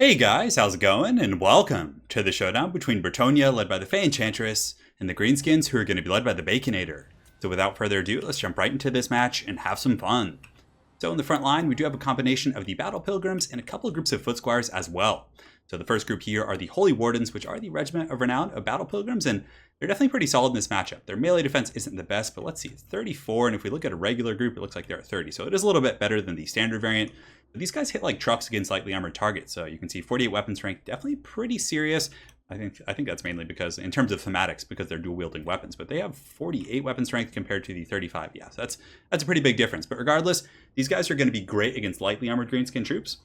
Hey guys, how's it going? And welcome to the showdown between Bretonnia, led by the Fey Enchantress, and the Greenskins, who are going to be led by the Baconator. So without further ado, let's jump right into this match and have some fun. So in the front line, we do have a combination of the Battle Pilgrims and a couple of groups of Foot Squires as well. So the first group here are the Holy Wardens, which are the Regiment of Renown of Battle Pilgrims, and they're definitely pretty solid in this matchup. Their melee defense isn't the best, but let's see, it's 34, and if we look at a regular group, it looks like they're at 30. So it is a little bit better than the standard variant. But these guys hit like trucks against lightly armored targets. So you can see 48 weapon strength, definitely pretty serious. I think that's mainly because, in terms of thematics, because they're dual wielding weapons. But they have 48 weapon strength compared to the 35. Yeah, so that's a pretty big difference. But regardless, these guys are going to be great against lightly armored greenskin troops.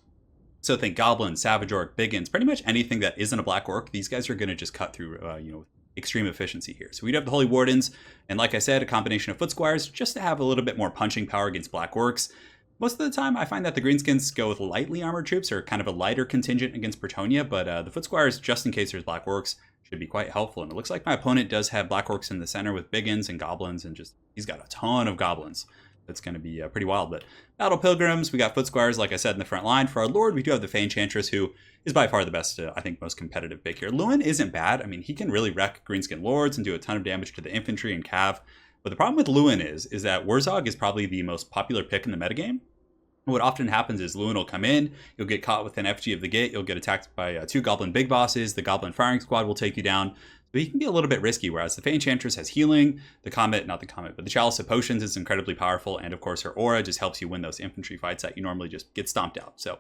So think goblins, savage orc, biggins, pretty much anything that isn't a black orc. These guys are going to just cut through, extreme efficiency here. So we'd have the Holy Wardens, and like I said, a combination of Foot Squires just to have a little bit more punching power against black orcs. Most of the time, I find that the Greenskins go with lightly armored troops, or kind of a lighter contingent against Bretonnia, but the Foot Squires, just in case there's black orcs, should be quite helpful. And it looks like my opponent does have black orcs in the center with biggins and goblins, and he's got a ton of goblins. That's going to be pretty wild. But Battle Pilgrims, we got Foot Squires, like I said, in the front line. For our Lord, we do have the Fey Enchantress, who is by far the best, I think, most competitive pick here. Lewin isn't bad. I mean, he can really wreck Greenskin Lords and do a ton of damage to the infantry and cav. But the problem with Lewin is that Wurzog is probably the most popular pick in the metagame. What often happens is Lewin will come in, you'll get caught with an FG of the gate, you'll get attacked by two Goblin Big Bosses, the Goblin Firing Squad will take you down. So he can be a little bit risky, whereas the Fey Enchantress has healing, the Chalice of Potions is incredibly powerful, and of course her aura just helps you win those infantry fights that you normally just get stomped out. So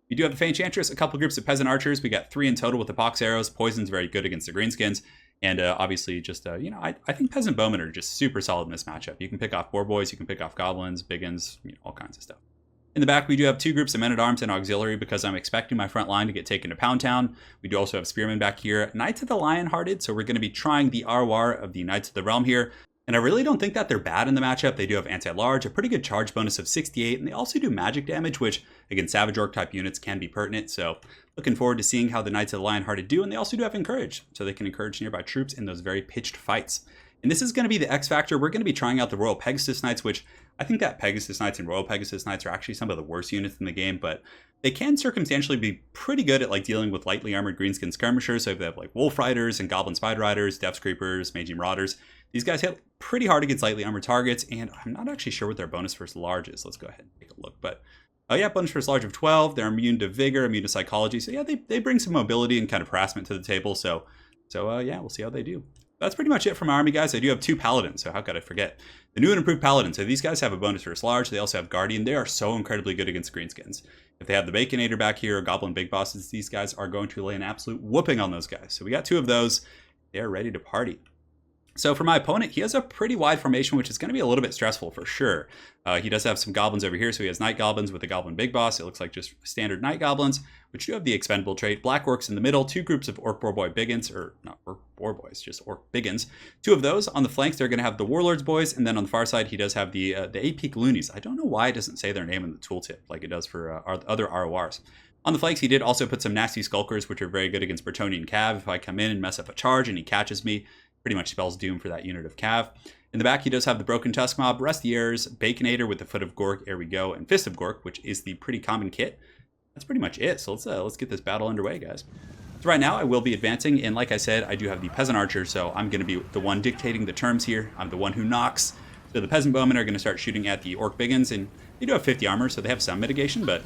you do have the Fey Enchantress, a couple groups of Peasant Archers, we got 3 in total with the Pox Arrows, Poison's very good against the Greenskins, and obviously just, I think Peasant Bowmen are just super solid in this matchup. You can pick off Boar Boys, you can pick off Goblins, Biggins, all kinds of stuff. In the back, we do have 2 groups of Men-at-Arms and Auxiliary because I'm expecting my front line to get taken to Pound Town. We do also have Spearmen back here. Knights of the Lionhearted, so we're going to be trying the ROR of the Knights of the Realm here. And I really don't think that they're bad in the matchup. They do have anti-large, a pretty good charge bonus of 68, and they also do magic damage, which, against Savage Orc type units, can be pertinent. So looking forward to seeing how the Knights of the Lionhearted do, and they also do have Encourage, so they can encourage nearby troops in those very pitched fights. And this is going to be the X factor. We're going to be trying out the Royal Pegasus Knights, which I think that Pegasus Knights and Royal Pegasus Knights are actually some of the worst units in the game, but they can circumstantially be pretty good at like dealing with lightly armored greenskin skirmishers. So if they have like Wolf Riders and Goblin Spider Riders, Depths Creepers, Magi Marauders, these guys hit pretty hard against lightly armored targets, and I'm not actually sure what their bonus versus large is. Let's go ahead and take a look. But yeah, bonus versus large of 12. They're immune to vigor, immune to psychology. So yeah, they bring some mobility and kind of harassment to the table. So yeah, we'll see how they do. That's pretty much it for my army, guys. I do have 2 Paladins, so how could I forget? The new and improved Paladins. So these guys have a bonus versus large. They also have Guardian. They are so incredibly good against Greenskins. If they have the Baconator back here, or Goblin Big Bosses, these guys are going to lay an absolute whooping on those guys. So we got 2 of those. They're ready to party. So for my opponent, he has a pretty wide formation, which is going to be a little bit stressful for sure. He does have some goblins over here, so he has Night Goblins with a Goblin Big Boss. It looks like just standard Night Goblins, which do have the expendable trait. Black Orcs in the middle, 2 groups of Orc Boar Boy Biggins, or not Orc Boar Boys, just Orc Biggins. 2 of those. On the flanks, they're going to have the Warlords Boys, and then on the far side, he does have the 8-Peak Loonies. I don't know why it doesn't say their name in the tooltip like it does for our other RORs. On the flanks, he did also put some Nasty Skulkers, which are very good against Bretonnian Cav. If I come in and mess up a charge and he catches me, pretty much spells doom for that unit of Cav. In the back, he does have the Broken Tusk Mob, Restieres, Baconator with the Foot of Gork, there we go, and Fist of Gork, which is the pretty common kit. That's pretty much it, so let's get this battle underway, guys. So right now, I will be advancing, and like I said, I do have the Peasant Archer, so I'm going to be the one dictating the terms here. I'm the one who knocks. So the Peasant Bowmen are going to start shooting at the Orc Biggins, and they do have 50 armor, so they have some mitigation, but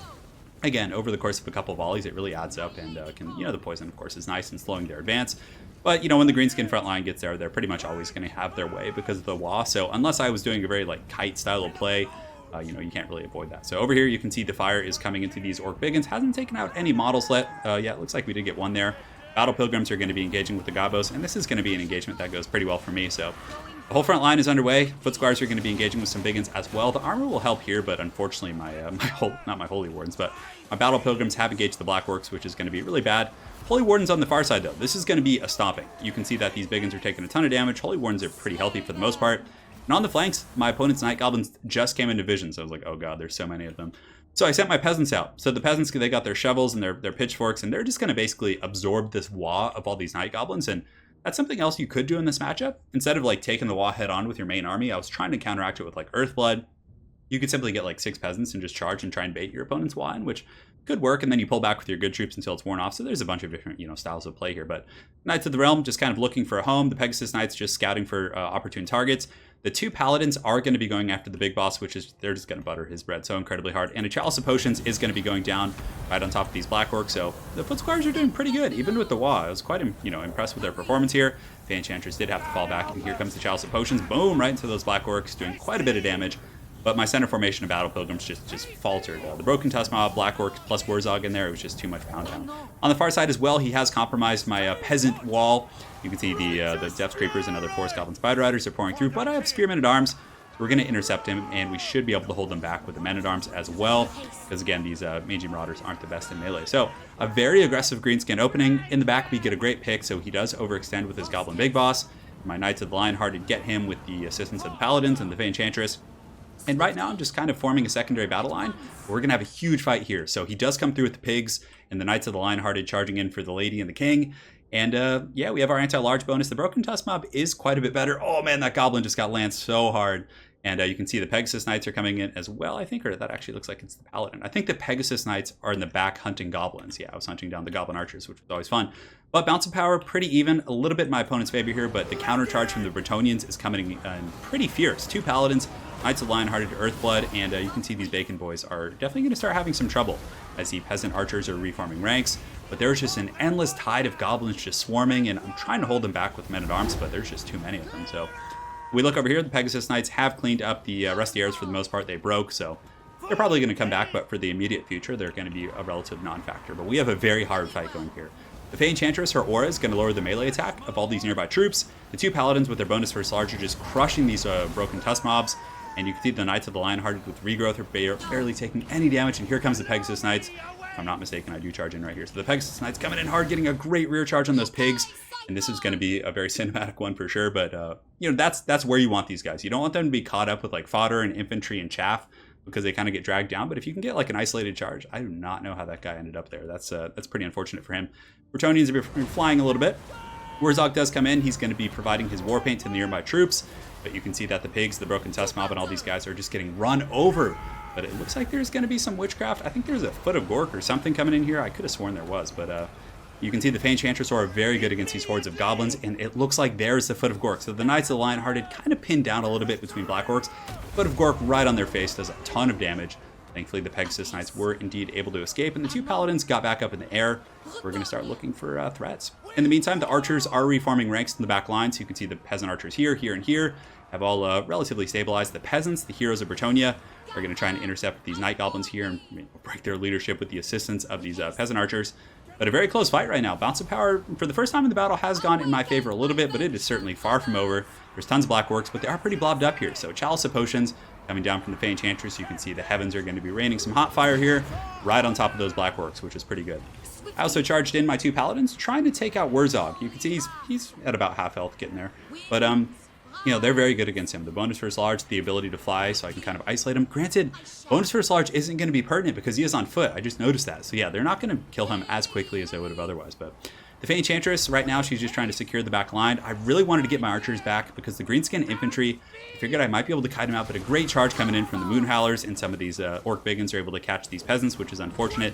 again, over the course of a couple volleys, it really adds up, and the poison, of course, is nice in slowing their advance. But, when the Greenskin front line gets there, they're pretty much always going to have their way because of the Wa. So unless I was doing a very, kite style of play, you can't really avoid that. So over here, you can see the fire is coming into these Orc Biggins. Hasn't taken out any models yet. Yeah, it looks like we did get one there. Battle Pilgrims are going to be engaging with the Gobos, and this is going to be an engagement that goes pretty well for me. So the whole front line is underway. Foot Squires are going to be engaging with some Biggins as well. The armor will help here, but unfortunately, not my Holy Wardens, but my Battle Pilgrims have engaged the Black Orcs, which is going to be really bad. Holy Wardens on the far side, though. This is going to be a stomping. You can see that these Biggins are taking a ton of damage. Holy Wardens are pretty healthy for the most part. And on the flanks, my opponent's Night Goblins just came into vision, so I was like, oh god, there's so many of them. So I sent my peasants out. So the peasants, they got their shovels and their pitchforks, and they're just going to basically absorb this Wa of all these Night Goblins, and that's something else you could do in this matchup. Instead of taking the Wa head on with your main army, I was trying to counteract it with Earthblood, you could simply get like 6 peasants and just charge and try and bait your opponent's wine, which could work, and then you pull back with your good troops until it's worn off. So there's a bunch of different, styles of play here. But Knights of the Realm just kind of looking for a home. The Pegasus Knights just scouting for opportune targets. The 2 Paladins are going to be going after the big boss, which is, they're just going to butter his bread so incredibly hard. And a Chalice of Potions is going to be going down right on top of these Black Orcs. So the Foot Squires are doing pretty good, even with the Wa. I was quite, impressed with their performance here. The Enchantress did have to fall back, and here comes the Chalice of Potions. Boom, right into those Black Orcs, doing quite a bit of damage. But my center formation of Battle Pilgrims just faltered. The Broken Tusk Mob, Black Orcs plus Warzog in there, it was just too much pound town. On the far side as well, he has compromised my Peasant Wall. You can see the Depth Creepers and other Forest Goblin Spider Riders are pouring through, but I have Spearmen at Arms. So we're going to intercept him, and we should be able to hold them back with the Men at Arms as well, because again, these Mangy Marauders aren't the best in melee. So a very aggressive Greenskin opening. In the back, we get a great pick, so he does overextend with his Goblin Big Boss. My Knights of the Lionhearted get him with the assistance of the Paladins and the Fey Enchantress. And right now, I'm just kind of forming a secondary battle line. We're going to have a huge fight here. So he does come through with the pigs and the Knights of the Lionhearted charging in for the Lady and the King. And yeah, we have our anti-large bonus. The Broken Tusk Mob is quite a bit better. Oh man, that Goblin just got lanced so hard. And you can see the Pegasus Knights are coming in as well, I think, or that actually looks like it's the Paladin. I think the Pegasus Knights are in the back hunting Goblins. Yeah, I was hunting down the Goblin Archers, which was always fun. But Bounce of Power, pretty even. A little bit in my opponent's favor here, but the counter charge from the Bretonnians is coming in pretty fierce. 2 Paladins, Knights of Lionhearted, Earthblood, and you can see these Bacon Boys are definitely going to start having some trouble as the Peasant Archers are reforming ranks. But there's just an endless tide of Goblins just swarming, and I'm trying to hold them back with Men-at-Arms, but there's just too many of them. So we look over here, the Pegasus Knights have cleaned up the Rusty Arrows for the most part. They broke, so they're probably going to come back, but for the immediate future, they're going to be a relative non-factor. But we have a very hard fight going here. The Fey Enchantress, her aura is going to lower the melee attack of all these nearby troops. The 2 Paladins with their bonus first large are just crushing these Broken Tusk Mobs. And you can see the Knights of the Lionhearted with Regrowth are barely taking any damage. And here comes the Pegasus Knights. If I'm not mistaken, I do charge in right here. So the Pegasus Knights coming in hard, getting a great rear charge on those pigs. And this is going to be a very cinematic one for sure. But, that's where you want these guys. You don't want them to be caught up with like fodder and infantry and chaff, because they kind of get dragged down. But if you can get like an isolated charge, I do not know how that guy ended up there. That's pretty unfortunate for him. Bretonnians have been flying a little bit. Warzog does come in. He's going to be providing his war paint to the nearby troops. But you can see that the pigs, the Broken Tusk Mob, and all these guys are just getting run over. But it looks like there's going to be some witchcraft. I think there's a Foot of Gork or something coming in here. I could have sworn there was, but you can see the Fey Enchantress are very good against these hordes of goblins, and it looks like there's the Foot of Gork. So the Knights of the Lionhearted kind of pinned down a little bit between Black Orcs. Foot of Gork right on their face does a ton of damage. Thankfully, the Pegasus Knights were indeed able to escape, and the 2 Paladins got back up in the air. We're going to start looking for threats. In the meantime, the Archers are reforming ranks in the back line, so you can see the Peasant Archers here, here, and here have all relatively stabilized. The Peasants, the heroes of Bretonnia, are going to try and intercept these Night Goblins here and break their leadership with the assistance of these Peasant Archers. But a very close fight right now. Bounce of Power, for the first time in the battle, has gone in my favor a little bit, but it is certainly far from over. There's tons of Black Orcs, but they are pretty blobbed up here. So Chalice of Potions coming down from the Fey Enchantress. You can see the heavens are going to be raining some hot fire here, right on top of those Black Orcs, which is pretty good. I also charged in my 2 Paladins, trying to take out Warzog. You can see he's at about half health getting there. But, they're very good against him. The bonus first large, the ability to fly, so I can kind of isolate him. Granted, bonus first large isn't going to be pertinent because he is on foot. I just noticed that. So yeah, they're not going to kill him as quickly as they would have otherwise. But the Fey Enchantress, right now, she's just trying to secure the back line. I really wanted to get my archers back because the Greenskin infantry, I figured I might be able to kite them out, but a great charge coming in from the Moon Howlers, and some of these Orc Biggins are able to catch these peasants, which is unfortunate.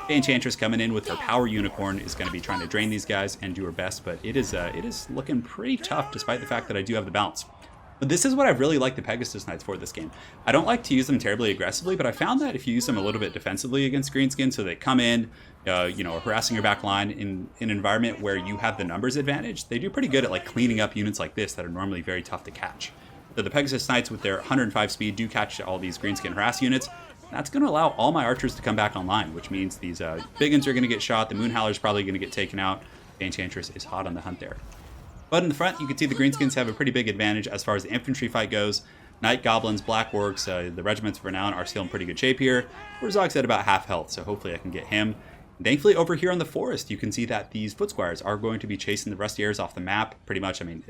Fey Enchantress coming in with her Power Unicorn is going to be trying to drain these guys and do her best, but it is looking pretty tough despite the fact that I do have the bounce. But this is what I really like the Pegasus Knights for this game. I don't like to use them terribly aggressively, but I found that if you use them a little bit defensively against Greenskins, so they come in, harassing your back line in an environment where you have the numbers advantage, they do pretty good at like cleaning up units like this that are normally very tough to catch. So the Pegasus Knights with their 105 speed do catch all these Greenskin harass units. That's going to allow all my archers to come back online, which means these Biggins are going to get shot, the Moon Howler's probably going to get taken out. The Enchantress is hot on the hunt there. But in the front, you can see the Greenskins have a pretty big advantage as far as the infantry fight goes. Night Goblins, Black Orcs, the regiments of renown are still in pretty good shape here. Warzog's at about half health, so hopefully I can get him. Thankfully, over here on the forest, you can see that these Foot Squires are going to be chasing the Rusty Airs off the map, pretty much. I mean,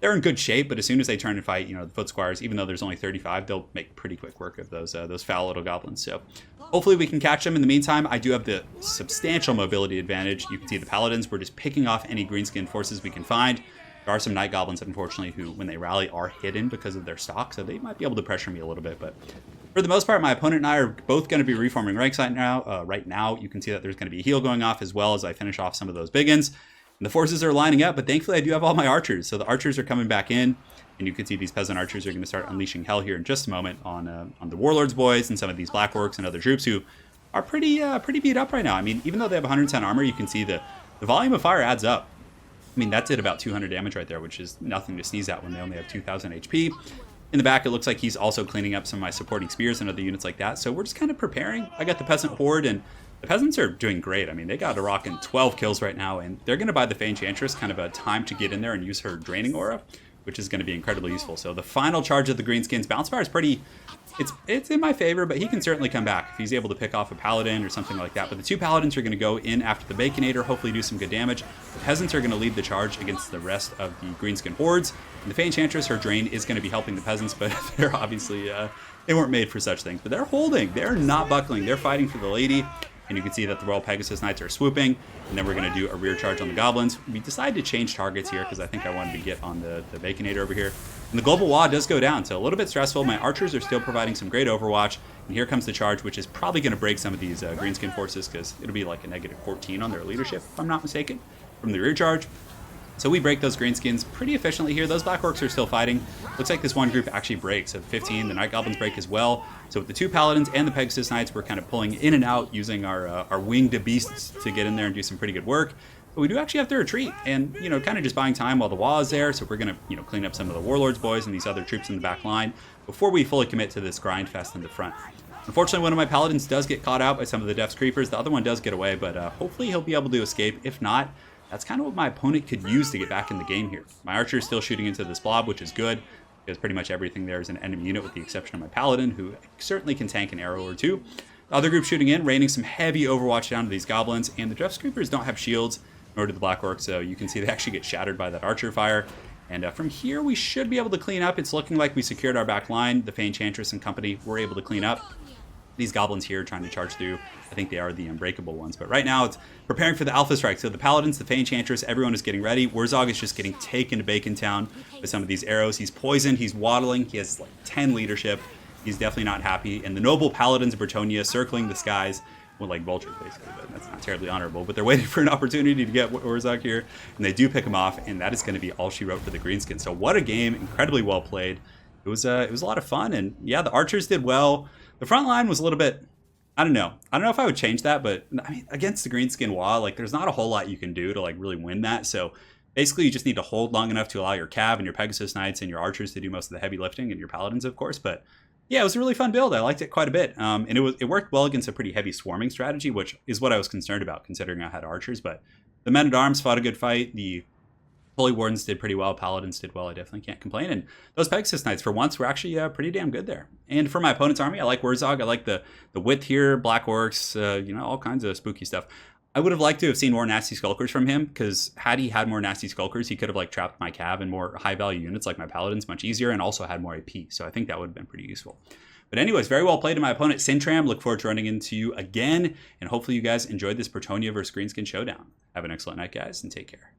they're in good shape, but as soon as they turn and fight, the Foot Squires, even though there's only 35, they'll make pretty quick work of those foul little goblins. So hopefully we can catch them. In the meantime, I do have the substantial mobility advantage. You can see the Paladins, we're just picking off any Greenskin forces we can find. There are some Night Goblins, unfortunately, who, when they rally, are hidden because of their stock, so they might be able to pressure me a little bit, but For the most part, my opponent and I are both going to be reforming ranks right now. You can see that there's going to be a heal going off as well as I finish off some of those big uns. And the forces are lining up, but thankfully I do have all my archers. So the archers are coming back in, and you can see these peasant archers are going to start unleashing hell here in just a moment on the warlords boys and some of these black orcs and other troops who are pretty beat up right now. I mean, even though they have 110 armor, you can see the volume of fire adds up. I mean, that did about 200 damage right there, which is nothing to sneeze at when they only have 2,000 HP. In the back, it looks like he's also cleaning up some of my supporting spears and other units like that. So we're just kind of preparing. I got the peasant horde, and the peasants are doing great. I mean, they got a rocking 12 kills right now, and they're going to buy the Fey Enchantress kind of a time to get in there and use her draining aura, which is going to be incredibly useful. So the final charge of the Greenskins, Bounce Fire is pretty... It's in my favor, but he can certainly come back if he's able to pick off a paladin or something like that. But the two paladins are going to go in after the Baconator, hopefully do some good damage. The peasants are going to lead the charge against the rest of the Greenskin hordes. And the Fey Enchantress, her drain is going to be helping the peasants, but they're obviously, they weren't made for such things. But they're holding, they're not buckling, they're fighting for the lady. And you can see that the Royal Pegasus Knights are swooping. And then we're going to do a rear charge on the goblins. We decided to change targets here because I think I wanted to get on the Baconator over here. And the global wall does go down, so a little bit stressful. My archers are still providing some great overwatch. And here comes the charge, which is probably going to break some of these Greenskin forces because it'll be like a -14 on their leadership, if I'm not mistaken, from the rear charge. So we break those Greenskins pretty efficiently here. Those Black Orcs are still fighting. Looks like this one group actually breaks. So 15, the Night Goblins break as well. So with the two Paladins and the Pegasus Knights, we're kind of pulling in and out using our winged beasts to get in there and do some pretty good work. But we do actually have to retreat and, kind of just buying time while the wall is there. So we're going to, clean up some of the Warlords boys and these other troops in the back line before we fully commit to this grind fest in the front. Unfortunately, one of my Paladins does get caught out by some of the Death's Creepers. The other one does get away, but hopefully he'll be able to escape. If not, that's kind of what my opponent could use to get back in the game here. My archer is still shooting into this blob, which is good, because pretty much everything there is an enemy unit with the exception of my Paladin, who certainly can tank an arrow or two. The other group shooting in, raining some heavy overwatch down to these goblins, and the Death's Creepers don't have shields, nor do the Black Orcs, so you can see they actually get shattered by that archer fire. And from here, we should be able to clean up. It's looking like we secured our back line. The Fey Enchantress and company were able to clean up. These goblins here trying to charge through, I think they are the unbreakable ones. But right now, it's preparing for the Alpha Strike. So the Paladins, the Fey Enchantress, everyone is getting ready. Wurzog is just getting taken to Bacon Town with some of these arrows. He's poisoned, he's waddling, he has like 10 leadership. He's definitely not happy. And the noble Paladins of Bretonnia circling the skies, well, like vultures basically, but that's not terribly honorable. But they're waiting for an opportunity to get Wurzog here, and they do pick him off, and that is going to be all she wrote for the Greenskins. So what a game, incredibly well played. It was a lot of fun, and yeah, the archers did well. The front line was a little bit, I don't know if I would change that, but I mean, against the Greenskin wall, like there's not a whole lot you can do to like really win that. So basically you just need to hold long enough to allow your Cav and your Pegasus Knights and your archers to do most of the heavy lifting, and your Paladins, of course. But yeah, it was a really fun build. I liked it quite a bit. And it worked well against a pretty heavy swarming strategy, which is what I was concerned about considering I had archers. But the Men-at-Arms fought a good fight. The Holy Wardens did pretty well. Paladins did well. I definitely can't complain. And those Pegasus Knights, for once, were actually pretty damn good there. And for my opponent's army, I like Wurzog. I like the width here, Black Orcs, all kinds of spooky stuff. I would have liked to have seen more nasty skulkers from him, because had he had more nasty skulkers, he could have like trapped my Cav and more high value units like my Paladins much easier, and also had more AP. So I think that would have been pretty useful. But anyways, very well played to my opponent, Sintram. Look forward to running into you again, and hopefully you guys enjoyed this Bretonnia versus Greenskin showdown. Have an excellent night, guys, and take care.